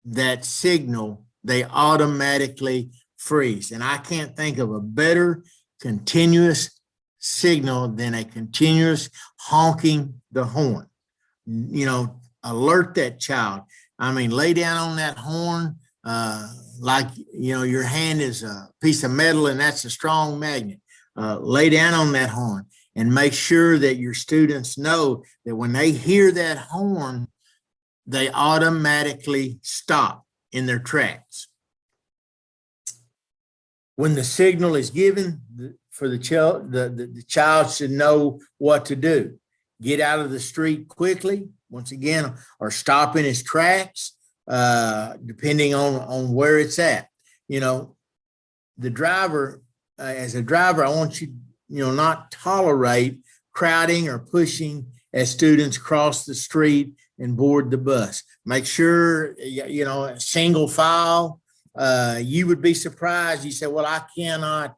[SPEAKER 3] that signal, they automatically freeze. And I can't think of a better continuous signal than a continuous honking the horn. Alert that child. Lay down on that horn like your hand is a piece of metal and that's a strong magnet. Lay down on that horn and make sure that your students know that when they hear that horn, they automatically stop in their tracks. When the signal is given for the child, the child should know what to do. Get out of the street quickly, once again, or stop in his tracks, depending on where it's at. You know, the driver, as a driver, I want you, not tolerate crowding or pushing as students cross the street and board the bus. Make sure, single file. You would be surprised. You say, well, I cannot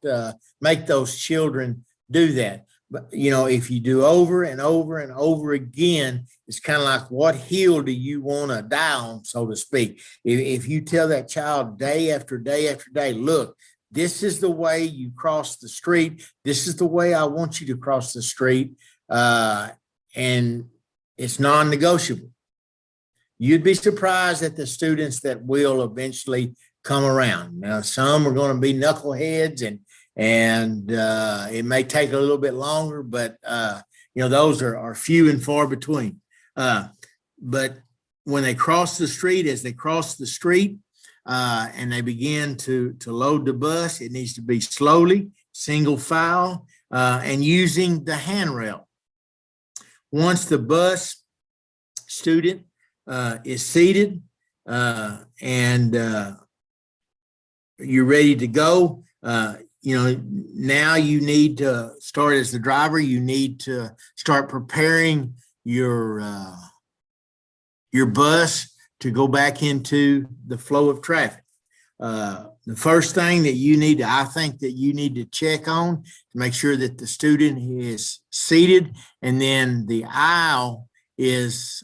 [SPEAKER 3] make those children do that. But, if you do over and over and over again, it's kind of like, what hill do you want to die on, so to speak? If you tell that child day after day after day, look, this is the way you cross the street. This is the way I want you to cross the street. And it's non-negotiable. You'd be surprised at the students that will eventually come around. Now, some are going to be knuckleheads, and it may take a little bit longer, but those are few and far between. But when they cross the street, as they cross the street and they begin to load the bus, it needs to be slowly, single file, and using the handrail. Once the bus student is seated and you're ready to go, now you need to start, as the driver, you need to start preparing your bus to go back into the flow of traffic. The first thing that I think that you need to check on to make sure that the student is seated and then the aisle is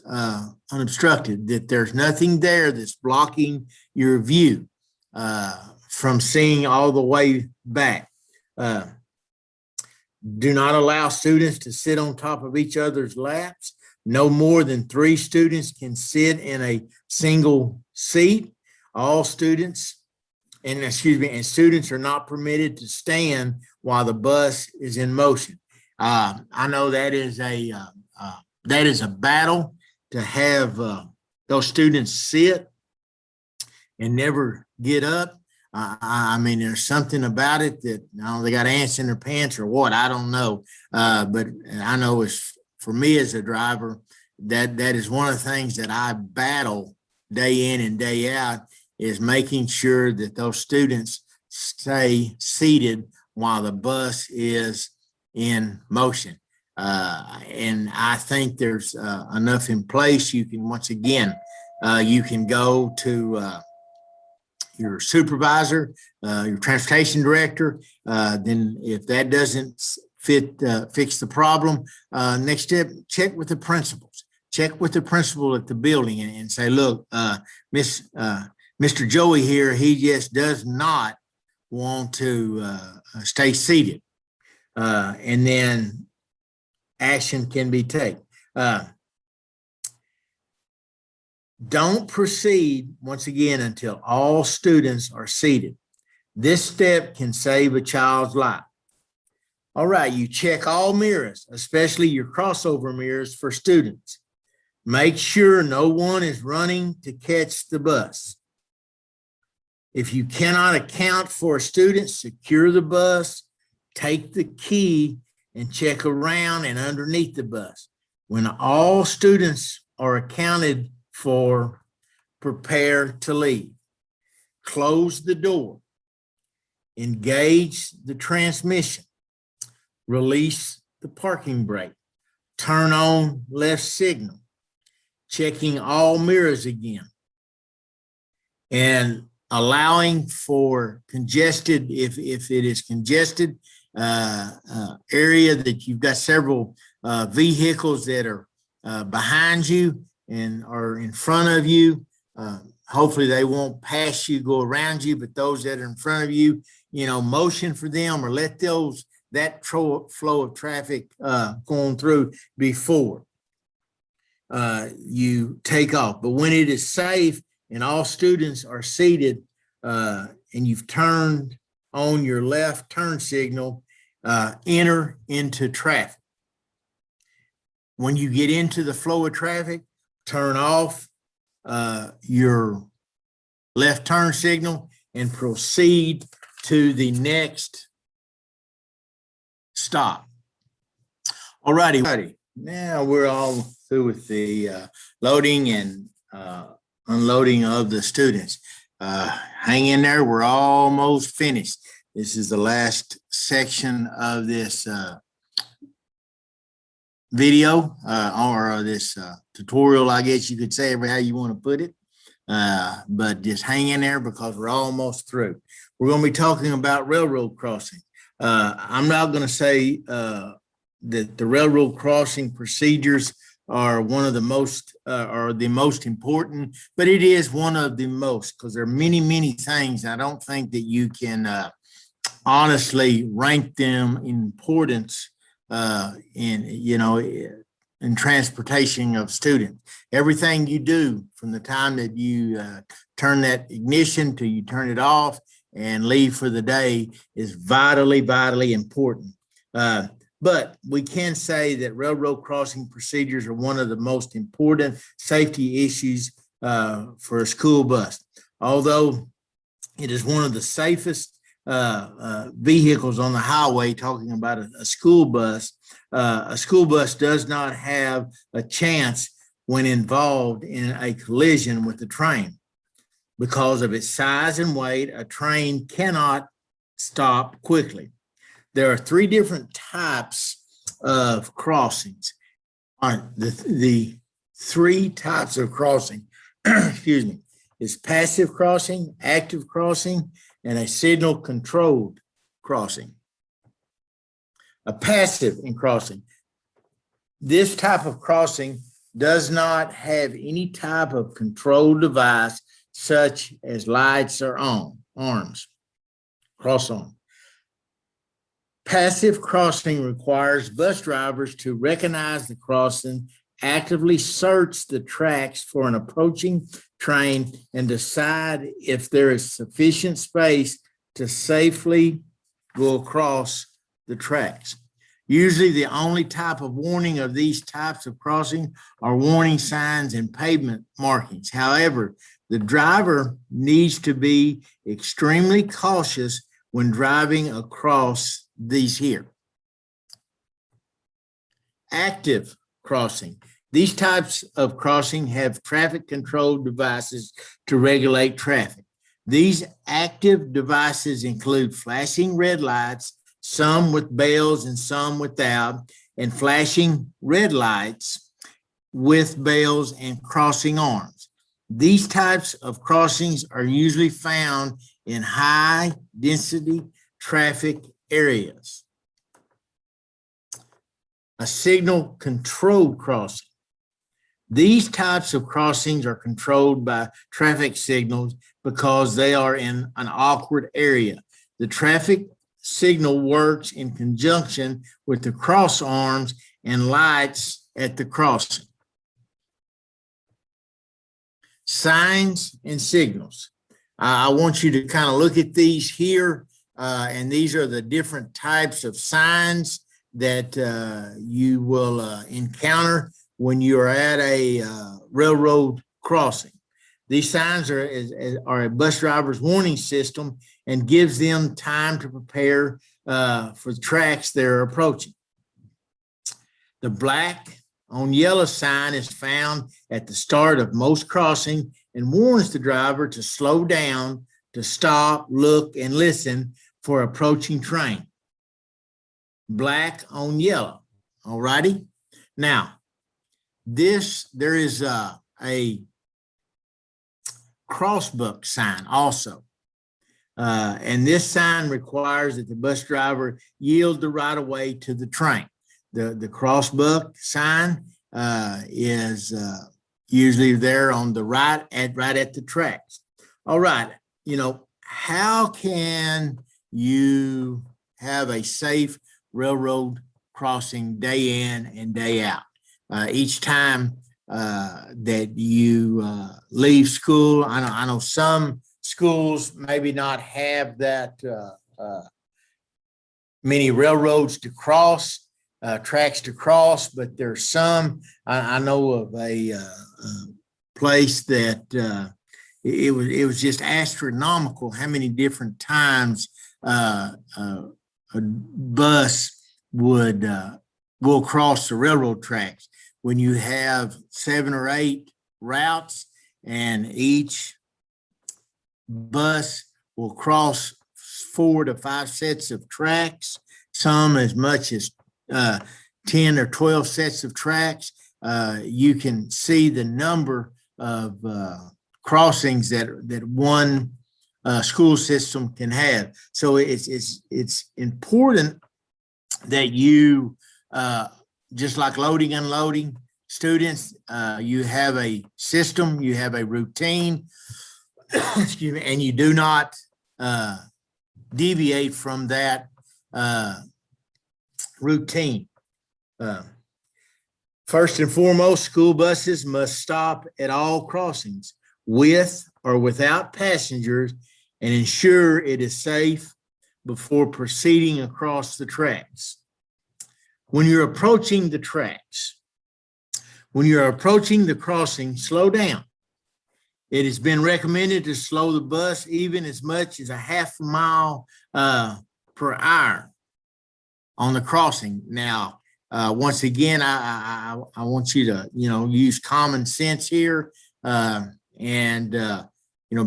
[SPEAKER 3] unobstructed, that there's nothing there that's blocking your view from seeing all the way back. Do not allow students to sit on top of each other's laps. No more than 3 students can sit in a single seat. All students, and students are not permitted to stand while the bus is in motion. I know that is a battle to have those students sit and never get up. There's something about it that they got ants in their pants or what, I don't know. But I know for me as a driver, that is one of the things that I battle day in and day out, is making sure that those students stay seated while the bus is in motion. And I think there's enough in place. You can, once again, you can go to your supervisor, your transportation director. Then if that doesn't fix the problem, next step, check with the principals. Check with the principal at the building and say, look, Mr. Joey here, he just does not want to stay seated. And then action can be taken. Don't proceed, once again, until all students are seated. This step can save a child's life. All right, you check all mirrors, especially your crossover mirrors for students. Make sure no one is running to catch the bus. If you cannot account for a student, secure the bus, take the key, and check around and underneath the bus. When all students are accounted for, prepare to leave. Close the door. Engage the transmission. Release the parking brake. Turn on left signal. Checking all mirrors again. And allowing for congested, if it is congested area that you've got several vehicles that are behind you and are in front of you, hopefully they won't pass you, go around you, but those that are in front of you, motion for them or let that flow of traffic going through before you take off. But when it is safe and all students are seated and you've turned on your left turn signal, enter into traffic. When you get into the flow of traffic, turn off your left turn signal and proceed to the next stop. All righty. Now we're all through with the loading and unloading of the students. Hang in there. We're almost finished. This is the last section of this video or this tutorial, I guess you could say, how you want to put it. But just hang in there because we're almost through. We're going to be talking about railroad crossing. I'm not going to say that the railroad crossing procedures are one of the most important, but it is one of the most, because there are many things. I don't think that you can honestly rank them in importance in transportation of students. Everything you do from the time that you turn that ignition till you turn it off and leave for the day is vitally important. But we can say that railroad crossing procedures are one of the most important safety issues for a school bus. Although it is one of the safest vehicles on the highway, talking about a school bus does not have a chance when involved in a collision with the train. Because of its size and weight, a train cannot stop quickly. There are three different types of crossings. The three types of crossing, excuse me, is passive crossing, active crossing, and a signal controlled crossing. A passive in crossing. This type of crossing does not have any type of control device such as lights or cross arm. Passive crossing requires bus drivers to recognize the crossing, actively search the tracks for an approaching train, and decide if there is sufficient space to safely go across the tracks. Usually the only type of warning of these types of crossing are warning signs and pavement markings. However, the driver needs to be extremely cautious when driving across these here. Active crossing. These types of crossing have traffic control devices to regulate traffic. These active devices include flashing red lights, some with bells and some without, and flashing red lights with bells and crossing arms. These types of crossings are usually found in high density traffic areas. A signal controlled crossing. These types of crossings are controlled by traffic signals because they are in an awkward area. The traffic signal works in conjunction with the cross arms and lights at the crossing. Signs and signals. I want you to kind of look at these here, and these are the different types of signs that you will encounter when you are at a railroad crossing. These signs are a bus driver's warning system and gives them time to prepare for the tracks they're approaching. The black on yellow sign is found at the start of most crossing and warns the driver to slow down, to stop, look, and listen for approaching train. Black on yellow. All righty. Now, there is a crossbuck sign also. And this sign requires that the bus driver yield the right of way to the train. The crossbuck sign is usually there on the right at the tracks. All right, how can you have a safe railroad crossing day in and day out? Each time that you leave school, I know some schools maybe not have that many railroads to cross, tracks to cross, but there's some. I know of a place that it was just astronomical how many different times a bus will cross the railroad tracks. When you have 7 or 8 routes and each bus will cross 4 to 5 sets of tracks, some as much as 10 or 12 sets of tracks, you can see the number of crossings that one school system can have. So it's important that you, just like loading, unloading, students, you have a system, you have a routine, excuse me, and you do not deviate from that routine. First and foremost, school buses must stop at all crossings with or without passengers and ensure it is safe before proceeding across the tracks. When you're approaching the tracks, when you're approaching the crossing, slow down. It has been recommended to slow the bus even as much as a half mile per hour on the crossing. Now, once again, I want you to, use common sense here and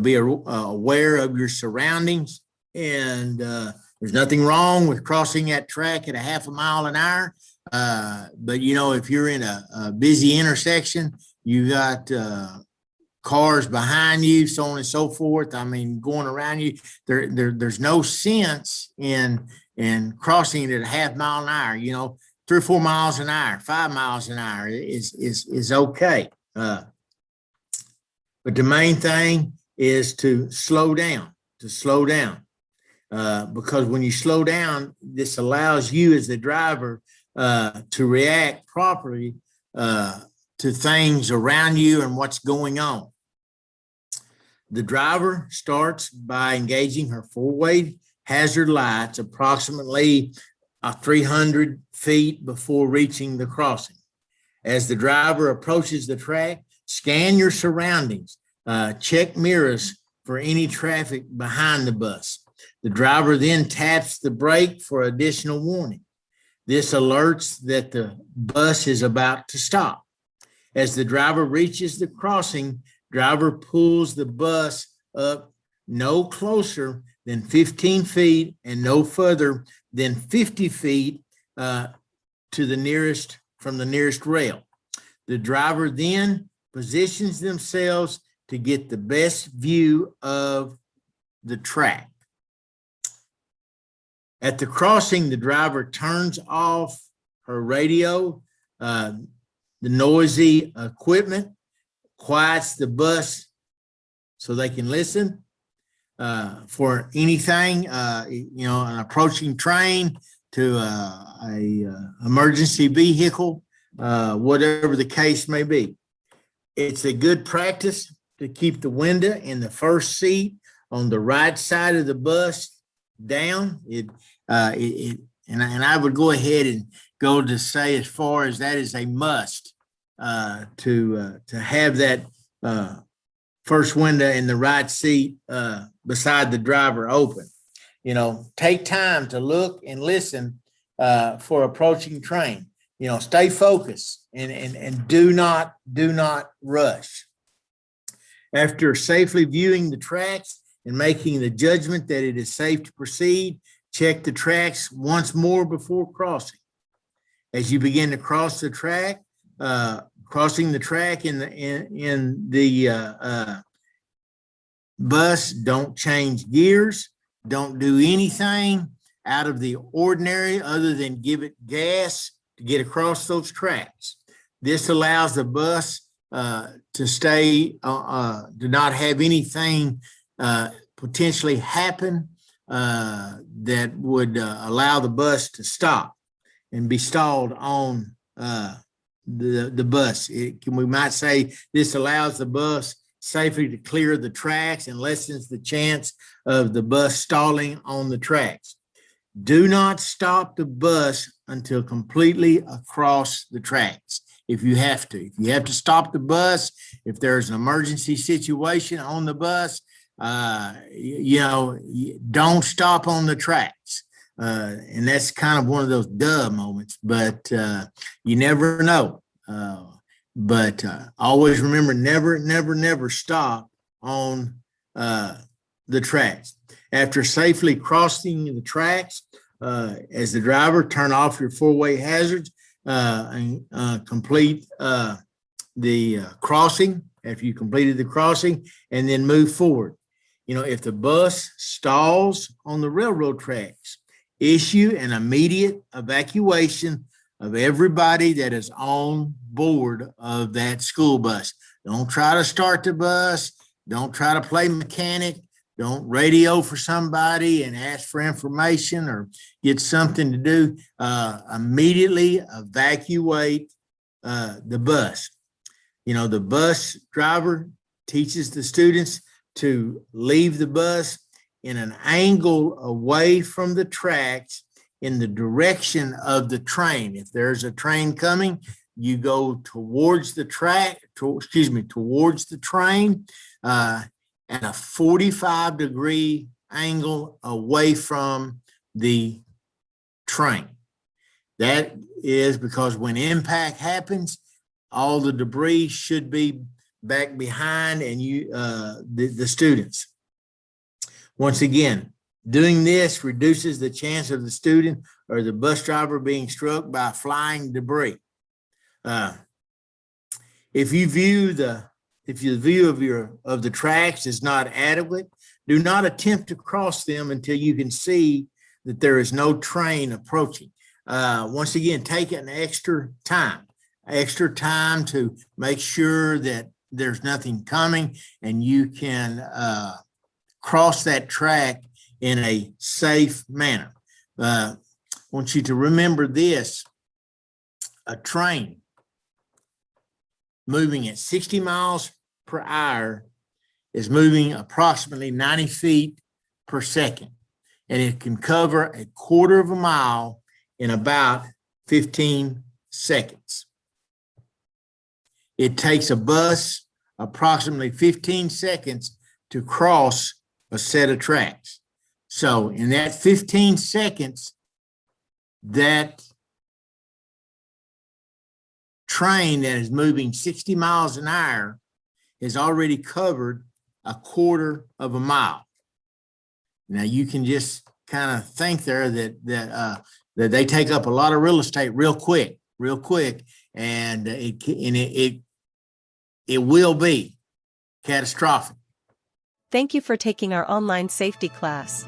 [SPEAKER 3] be aware of your surroundings. And there's nothing wrong with crossing that track at a half a mile an hour. But, if you're in a busy intersection, you got cars behind you, so on and so forth. I mean, going around you, there's no sense in crossing it at a half mile an hour. 3 or 4 miles an hour, 5 miles an hour is okay. But the main thing is to slow down, because when you slow down, this allows you as the driver to react properly to things around you and what's going on. The driver starts by engaging her 4-way hazard lights approximately 300 feet before reaching the crossing. As the driver approaches the track, scan your surroundings, check mirrors for any traffic behind the bus. The driver then taps the brake for additional warning. This alerts that the bus is about to stop. As the driver reaches the crossing, driver pulls the bus up no closer than 15 feet and no further than 50 feet from the nearest rail. The driver then positions themselves to get the best view of the track. At the crossing, the driver turns off her radio, the noisy equipment, quiets the bus so they can listen for anything, an approaching train to a emergency vehicle, whatever the case may be. It's a good practice to keep the window in the first seat on the right side of the bus down. And I would go ahead and go to say as far as that is a must to have that first window in the right seat beside the driver open. Take time to look and listen for approaching train. Stay focused and do not rush. After safely viewing the tracks and making the judgment that it is safe to proceed, check the tracks once more before crossing. As you begin to cross the track, crossing the track in the bus, don't change gears, don't do anything out of the ordinary other than give it gas to get across those tracks. This allows the bus to stay, to not have anything potentially happen that would allow the bus to stop and be stalled on the bus. We might say this allows the bus safely to clear the tracks and lessens the chance of the bus stalling on the tracks. Do not stop the bus until completely across the tracks. If you have to stop the bus, if there's an emergency situation on the bus, Don't stop on the tracks. And that's kind of one of those duh moments, but you never know. But always remember, never stop on the tracks. After safely crossing the tracks, as the driver, turn off your four-way hazards and complete the crossing after you completed the crossing, and then move forward. If the bus stalls on the railroad tracks, issue an immediate evacuation of everybody that is on board of that school bus. Don't try to start the bus. Don't try to play mechanic. Don't radio for somebody and ask for information or get something to do. Immediately evacuate the bus. The bus driver teaches the students to leave the bus in an angle away from the tracks in the direction of the train. If there's a train coming, you go towards the towards the train at a 45-degree angle away from the train. That is because when impact happens, all the debris should be back behind and the students. Once again, doing this reduces the chance of the student or the bus driver being struck by flying debris. If your view of the tracks is not adequate, do not attempt to cross them until you can see that there is no train approaching. Once again, take an extra time to make sure that there's nothing coming and you can cross that track in a safe manner. I want you to remember this: a train moving at 60 miles per hour is moving approximately 90 feet per second, and it can cover a quarter of a mile in about 15 seconds. It takes a bus approximately 15 seconds to cross a set of tracks. So in that 15 seconds, that train that is moving 60 miles an hour has already covered a quarter of a mile. Now you can just kind of think there that they take up a lot of real estate real quick, and it will be catastrophic.
[SPEAKER 1] Thank you for taking our online safety class.